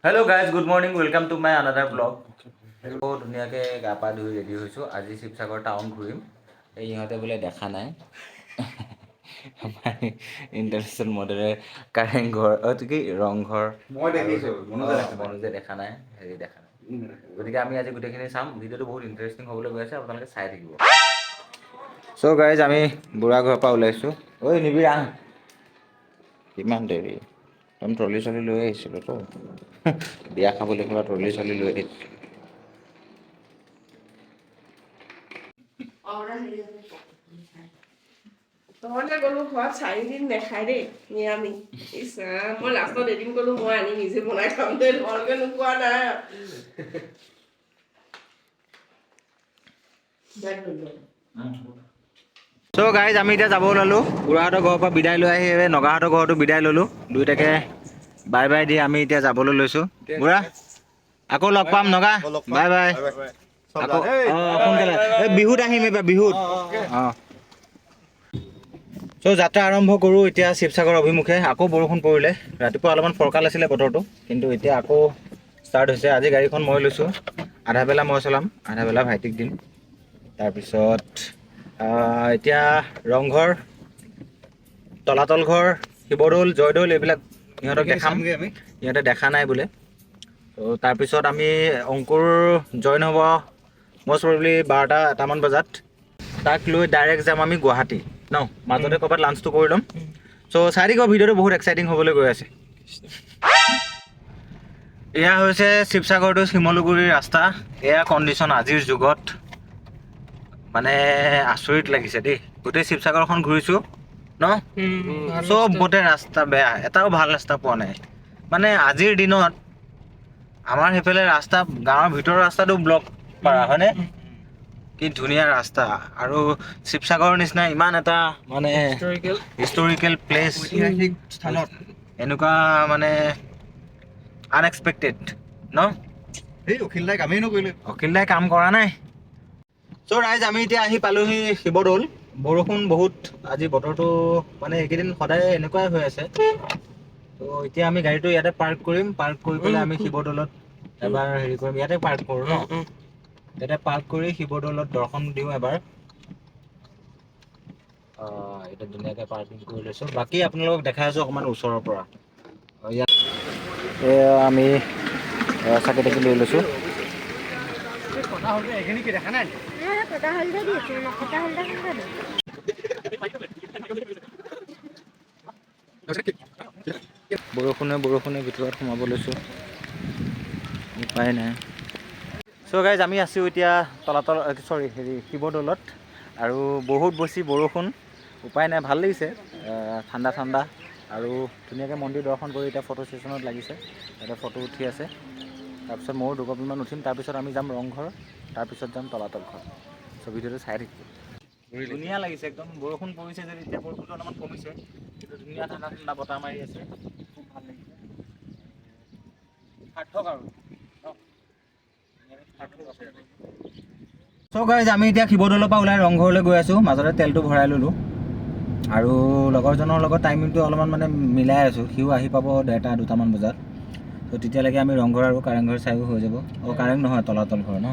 Hello guys, good morning. Welcome to my another vlog. বহুত ধুনীয়াকৈ গা পা ধুই ৰেডি হৈছোঁ। আজি শিৱসাগৰ টাউন ঘূৰিম। এই ইহঁতে বোলে দেখা নাই আমাৰ ইণ্টাৰনেশ্যনেল মডেলে কাৰেংঘৰ কি ৰংঘৰ মই দেখিছোঁ মনোজে দেখা নাই হেৰি দেখা নাই। গতিকে আমি আজি গোটেইখিনি চাম। ভিডিঅ'টো বহুত ইণ্টাৰেষ্টিং হ'বলৈ গৈ আছে, আপোনালোকে চাই থাকিব। চ' গাইজ আমি বুঢ়া ঘৰৰ পৰা ওলাইছোঁ। ঐ নিবি আহ, কিমান দেৰি একদম ট্ৰলি চলি লৈ আহিছিলোঁ তো বিয়া খাবলৈ কিবা ট্ৰলি চলি লৈ আহিছিলোঁ। তহঁতে গ'লো ঘৰত 4 দিন নেখাই দেই নিৰামিষ। মই লাষ্টত এদিন গ'লো মই আনি নিজে বনাই খাম দেই, তোমালোকে নোখোৱা নাই। চ' গাইজ আমি এতিয়া যাব ওলালোঁ। বুঢ়াহঁতৰ ঘৰৰ পৰা বিদায় লৈ আহি নগাহঁতৰ ঘৰতো বিদায় ল'লোঁ। দুইটাকে বাই বাই দি আমি এতিয়া যাবলৈ লৈছোঁ। বুঢ়া আকৌ লগ পাম নগা, বাই বাই। আকৌ সোনকালে এই বিহুত আহিম, এইবাৰ বিহুত। অঁ চ' যাত্ৰা আৰম্ভ কৰোঁ এতিয়া শিৱসাগৰ অভিমুখে। আকৌ বৰষুণ পৰিলে, ৰাতিপুৱা অলপমান ফৰকাল আছিলে বতৰটো, কিন্তু এতিয়া আকৌ ষ্টাৰ্ট হৈছে। আজি গাড়ীখন মই লৈছোঁ, আধা বেলা মই চলাম, আধা বেলা ভাইটিক দিম। তাৰপিছত এতিয়া ৰংঘৰ, তলাতল ঘৰ, শিৱদৌল, জয়দৌল এইবিলাক ইহঁতক দেখামগৈ আমি। ইহঁতে দেখা নাই বোলে। ত' তাৰপিছত আমি অংকুৰ জইন হ'ব মষ্ট প্ৰবেবলি 12-1মান বজাত। তাক লৈ ডাইৰেক্ট যাম আমি গুৱাহাটী ন, মাজতে ক'ৰবাত লাঞ্চটো কৰি ল'ম। চ' চাই থাকিব, ভিডিঅ'টো বহুত এক্সাইটিং হ'বলৈ গৈ আছে। এয়া হৈছে শিৱসাগৰ টু শিমলুগুৰিৰ ৰাস্তা। এয়া কণ্ডিশ্যন আজিৰ যুগত, মানে আচৰিত লাগিছে দেই। গোটেই শিৱসাগৰখন ঘূৰিছোঁ ন, চবতে ৰাস্তা বেয়া, এটাও ভাল ৰাস্তা পোৱা নাই। মানে আজিৰ দিনত আমাৰ সেইফালে ৰাস্তা, গাঁৱৰ ভিতৰৰ ৰাস্তাটো ব্লক কৰা হয়নে? কি ধুনীয়া ৰাস্তা। আৰু শিৱসাগৰৰ নিচিনা ইমান এটা মানে হিষ্টৰিকেল প্লেচ, ঐতিহাসিক স্থানত এনেকুৱা মানে আনএক্সপেক্টেড ন। এই অখিল দাই কামেই নকৰিলে, অখিল দাই কাম কৰা নাই। চ' ৰাইজ আমি এতিয়া আহি পালোহি শিৱদৌল। বৰষুণ বহুত আজি, বতৰটো মানে এইকেইদিন সদায় এনেকুৱাই হৈ আছে। ত' এতিয়া আমি গাড়ীটো ইয়াতে পাৰ্ক কৰিম, পাৰ্ক কৰি পেলাই আমি শিৱদৌলত এবাৰ হেৰি কৰিম। ইয়াতে পাৰ্ক কৰোঁ ন, ইয়াতে পাৰ্ক কৰি শিৱদৌলত দৰ্শন দিওঁ এবাৰ। এতিয়া ধুনীয়াকৈ পাৰ্কিং কৰি লৈছোঁ। বাকী আপোনালোকক দেখাই আছোঁ অকণমান ওচৰৰ পৰা। ইয়াত আমি চাকি তাকি লৈ লৈছোঁ। বৰষুণে ভিতৰত সোমাব লৈছোঁ, উপায় নাই। চ' গাইজ আমি আছোঁ এতিয়া শিৱদৌলত, আৰু বহুত বেছি বৰষুণ, উপায় নাই। ভাল লাগিছে, ঠাণ্ডা আৰু ধুনীয়াকৈ মন্দিৰ দৰ্শন কৰি এতিয়া ফটো ছেশ্যনত লাগিছে। এতিয়া ফটো উঠি আছে। তাৰপিছত ময়ো দুকপিমান উঠিম। তাৰপিছত আমি যাম ৰংঘৰ, তাৰপিছত যাম তলাতল ঘৰ। চ' ভিডিঅ'টো চাই থাকিব। ধুনীয়া লাগিছে একদম। বৰষুণ পৰিছে যদি এতিয়া বৰষুণটো অলপমান কমিছে, কিন্তু ধুনীয়া ঠাণ্ডা বতাহ মাৰি আছে, খুব ভাল লাগিছে। সাৰ্থক আৰু চ' গাইজ আমি এতিয়া শিৱদৌলৰ পৰা ওলাই ৰংঘৰলৈ গৈ আছোঁ। মাজতে তেলটো ভৰাই ল'লোঁ, আৰু লগৰজনৰ লগত টাইমিংটো অলপমান মানে মিলাই আছোঁ। সিও আহি পাব 1:30-2টামান বজাত। ত' তেতিয়ালৈকে আমি ৰংঘৰ আৰু কাৰেংঘৰ চাইও হৈ যাব। কাৰেং নহয়, তলাতল ঘৰ ন।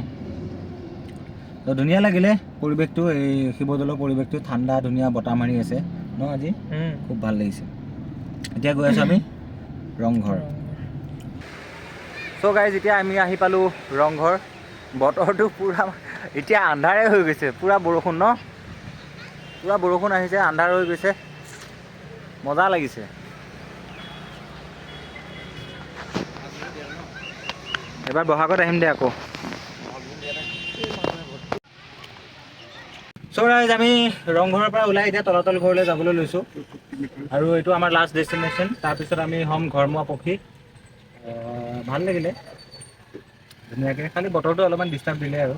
ত' ধুনীয়া লাগিলে পৰিৱেশটো, এই শিৱদৌলৰ পৰিৱেশটো ঠাণ্ডা, ধুনীয়া বতাহ মাৰি আছে ন আজি, খুব ভাল লাগিছে। এতিয়া গৈ আছোঁ আমি ৰংঘৰ। চ' গাইজ এতিয়া আমি আহি পালোঁ ৰংঘৰ। বতৰটো পূৰা এতিয়া আন্ধাৰে হৈ গৈছে, পূৰা বৰষুণ ন, পূৰা বৰষুণ আহিছে, আন্ধাৰ হৈ গৈছে, মজা লাগিছে। এবাৰ বহাগত আহিম দে আকৌ। চ' গাইজ আমি ৰংঘৰৰ পৰা ওলাই এতিয়া তলাতল ঘৰলৈ যাবলৈ লৈছোঁ, আৰু এইটো আমাৰ লাষ্ট ডেষ্টিনেশ্যন। তাৰপিছত আমি হ'ম ঘৰমুৱা পখী। ভাল লাগিলে ধুনীয়াকৈ, খালি বতৰটো অলপমান ডিষ্টাৰ্ব দিলে আৰু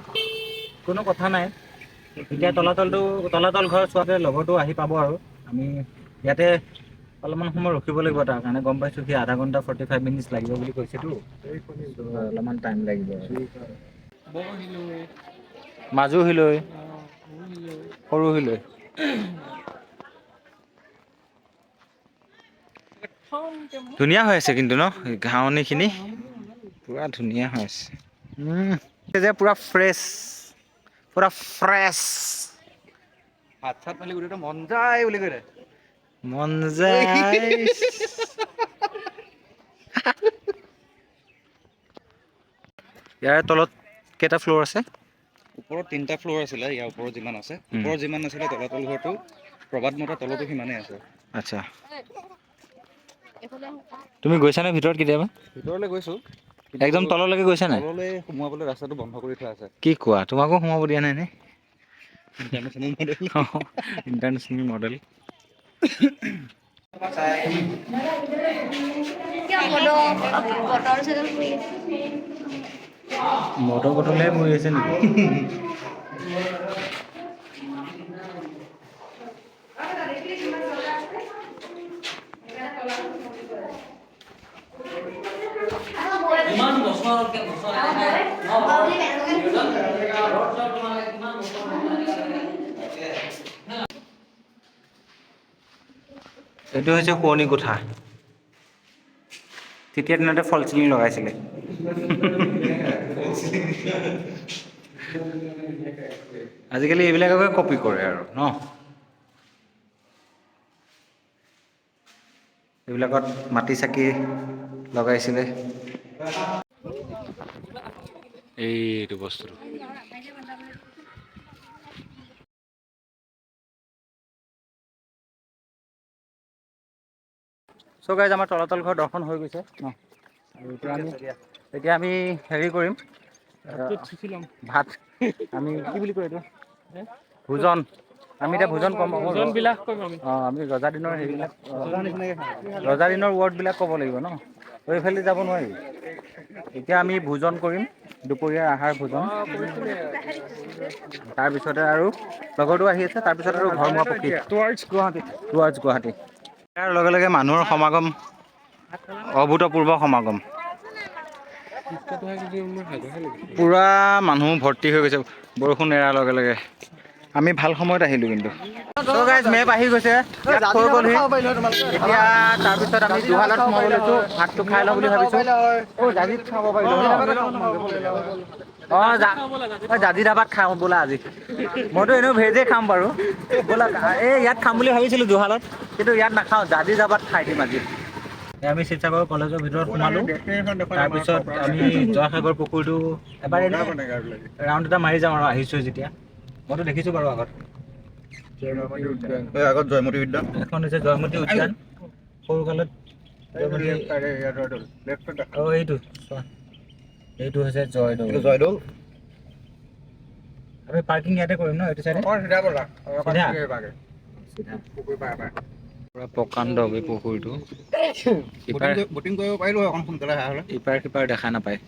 কোনো কথা নাই। এতিয়া তলাতল ঘৰ চোৱাতে লগৰটো আহি পাব, আৰু আমি ইয়াতে অলপমান সময় ৰখিব লাগিব। তাৰ কাৰণে গম পাইছোঁ সি 1/2 ঘণ্টা 45 মিনিটছ লাগিব বুলি কৈছেতো, অলপমান টাইম লাগিব। মাজুহিলৈ, সৰুহিলৈ। ধুনীয়া হৈ আছে কিন্তু ন ঘাঁহনিখিনি। পুৰা ধুনীয়া হৈ আছে যে পুৰা ফ্ৰেছ পুৰা ফ্ৰেছ হাত চাত মেলি গোটেইটো মন যায় বুলি কৈ দে মন যায় ইয়াৰ তলত কেইটা ফ্ল'ৰ আছে ওপৰত 3টা ফ্ল'ৰ আছিলে ইয়াৰ ওপৰত যিমান আছে ওপৰত যিমান আছিলে তলাতল ঘৰটো প্ৰবাদ মতে তলতো সিমানেই আছে আচ্ছা তুমি গৈছানে ভিতৰত কেতিয়াবা ভিতৰলৈ গৈছো একদম তললৈকে গৈছা নাই তললৈ সোমাবলৈ ৰাস্তাটো বন্ধ কৰি থোৱা আছে কি কোৱা তোমাকো সোমাব দিয়া নাই নে international model international model motor বটলহে পৰি আছে নেকি এইটো হৈছে শুৱনি কোঠা তেতিয়া দিনতে ফল চিলিং লগাইছিলে আজিকালি এইবিলাককে কপি কৰে আৰু ন এইবিলাকত মাটি চাকি লগাইছিলে এইটো বস্তুটো চ' গাইজ আমাৰ তলাতল ঘৰ দৰ্শন হৈ গৈছে ন আৰু এতিয়া আমি হেৰি কৰিম ভাত আমি কি বুলি কয় এইটো ভোজন আমি এতিয়া ভোজন কম আমি ৰজা দিনৰ হেৰিবিলাক ৰজা দিনৰ ৱৰ্ডবিলাক ক'ব লাগিব ন ত' এইফালে যাব নোৱাৰি এতিয়া আমি ভোজন কৰিম দুপৰীয়াৰ আহাৰ ভোজন তাৰপিছতে আৰু লগৰটো আহি আছে তাৰপিছত আৰু ঘৰমুৱা পক্ষী টুৱাৰ্ডছ গুৱাহাটী তাৰ লগে লগে মানুহৰ সমাগম অভূতপূৰ্ব সমাগম পুৰা মানুহ ভৰ্তি হৈ গৈছে বৰষুণ এৰাৰ লগে লগে আমি ভাল সময়ত আহিলোঁ কিন্তু চ' গাইজ মেপ আহি গৈছে থৈ গ'লহি এতিয়া তাৰপিছত আমি জুহালত সোমাব লৈছোঁ ভাতটো খাই লওঁ বুলি ভাবিছোঁ জাজিত খাব পাৰিলোঁ অঁ জাজি ধাবাত খাওঁ বোলা আজি মইতো এনেও ভেজেই খাম বাৰু বোলা এই ইয়াত খাম বুলি ভাবিছিলোঁ জুহালত কিন্তু ইয়াত নাখাওঁ জাজি ধাবাত খাই দিম আজি আমি শিৱসাগৰ কলেজৰ ভিতৰত সোমালোঁ তাৰপিছত আমি জয়সাগৰ পুখুৰীটো এবাৰ ৰাউণ্ড এটা মাৰি যাওঁ আৰু আহিছোঁ যেতিয়া মইতো দেখিছোঁ বাৰু আগত জয়মতী উদ্যান এখন হৈছে জয়মতী উদ্যান সৰুকালত অঁ এইটো এইটো হৈছে জয়দৌল আমি পাৰ্কিং ইয়াতে কৰিম ন এইটো চাইডে পুৰা প্ৰকাণ্ড এই পুখুৰীটো বটিং কৰিব পাৰিলোঁ অকণ সোনকালে অহা হ'লে ইপাৰ সিপাৰ দেখা নাপায়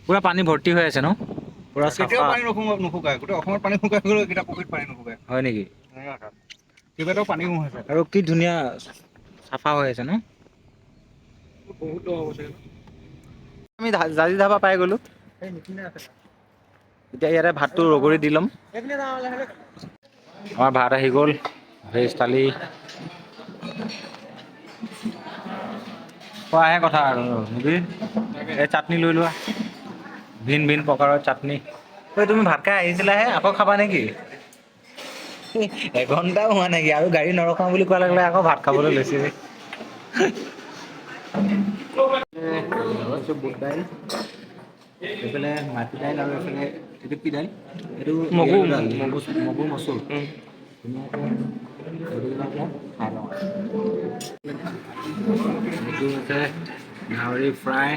পুৰা পানী ভৰ্তি হৈ আছে ন পুৰা কেতিয়াও চাফা পানী নুশুকায় গোটেই অসমত পানী শুকাই গ'লেও এইকেইটা পুখুৰীত পানী নুশুকায় হয় নেকি কেইবাটাও পানী হৈছে আৰু কি ধুনীয়া চাফা হৈ আছে ন বহুত আমি জাজি ধাবা পাই গ'লোঁ এতিয়া ইয়াতে ভাতটো ৰগৰি দি ল'ম আমাৰ ভাত আহি গ'ল ভেজ থালি খোৱাহে কথা আৰু এই চাটনি লৈ লোৱা ভিন ভিন প্ৰকাৰৰ চাটনি ঐ তুমি ভাত খাই আহিছিলাহে আকৌ খাবা নেকি এঘণ্টাও হোৱা নেকি আৰু গাড়ী নৰখাওঁ বুলি কোৱাৰ লগে লগে আকৌ ভাত খাবলৈ লৈছে বুট দাইল এইফালে মাটি দাইল আৰু এইফালে এইটো কি দাইল এইটো মগু মচুৰ ধুনীয়াকৈ খাই লওঁ এইটো হৈছে গাহৰি ফ্ৰাই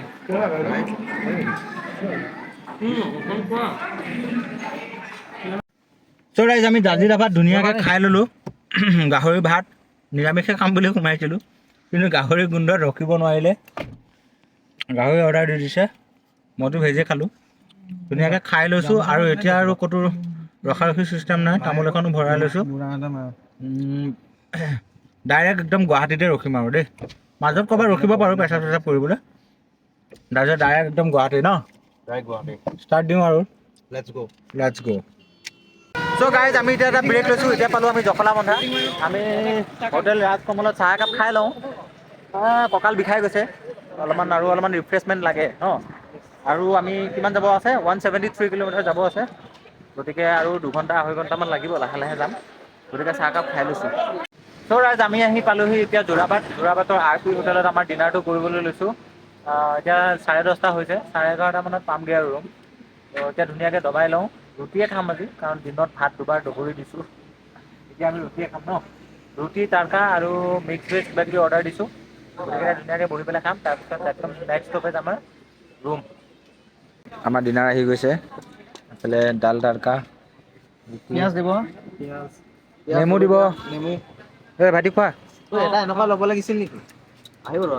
চ' ৰাইজ আমি জাজি ধাবাত ধুনীয়াকৈ খাই ল'লোঁ গাহৰি ভাত নিৰামিষে খাম বুলি সোমাইছিলোঁ কিন্তু গাহৰি গোন্ধত ৰখিব নোৱাৰিলে গাহৰি অৰ্ডাৰ দি দিছে মইতো ভেজে খালোঁ ধুনীয়াকৈ খাই লৈছোঁ আৰু এতিয়া আৰু ক'তো ৰখাৰখি চিষ্টেম নাই তামোল এখনো ভৰাই লৈছোঁ ডাইৰেক্ট একদম গুৱাহাটীতে ৰখিম আৰু দেই মাজত ক'ৰবাত ৰখিব পাৰোঁ পেচাব চেচাব কৰিবলৈ তাৰপিছত ডাইৰেক্ট একদম গুৱাহাটী ন ষ্টাৰ্ট দিওঁ আৰু লেটছ গ' চ' গাইজ আমি এতিয়া এটা ব্ৰেক লৈছোঁ এতিয়া পালোঁ আমি জখলাবন্ধা আমি হোটেল ৰাজকমলত চাহ একাপ খাই লওঁ কঁকাল বিষাই গৈছে আৰু অলপমান ৰিফ্ৰেছমেণ্ট লাগে ন। আৰু আমি কিমান যাব আছে 173 কিলোমিটাৰ যাব আছে, গতিকে আৰু 2-2.5 ঘণ্টামান লাগিব, লাহে লাহে যাম। গতিকে চাহকাপ খাই লৈছোঁ। চ' ৰাইজ আমি আহি পালোহি এতিয়া যোৰাবাটৰ RP হোটেলত আমাৰ ডিনাৰটো কৰিবলৈ লৈছোঁ। এতিয়া 10:30 হৈছে, 11:30 মানত পামগৈ আৰু ৰুম। এতিয়া ধুনীয়াকৈ দবাই লওঁ, ৰুটিয়ে খাম আজি, কাৰণ দিনত ভাত দুবাৰ দগৰি দিছোঁ। এতিয়া আমি ৰুটিয়ে খাম ন, ৰুটি তাৰকা আৰু মিক্স ভেজ কিবাকিবি অৰ্ডাৰ দিছোঁ। গতিকে ধুনীয়াকৈ বহি পেলাই খাম, তাৰপিছত একদম নেক্সট ষ্টপেজ আমাৰ ৰুম। আমাৰ ডিনাৰ আহি গৈছে, এইফালে দাল তাৰকা, পিঁয়াজ দিব, নেমু দিব, এই ভাইটি খোৱা। এটা এনেকুৱা ল'ব লাগিছিল নেকি? আহিব ৰ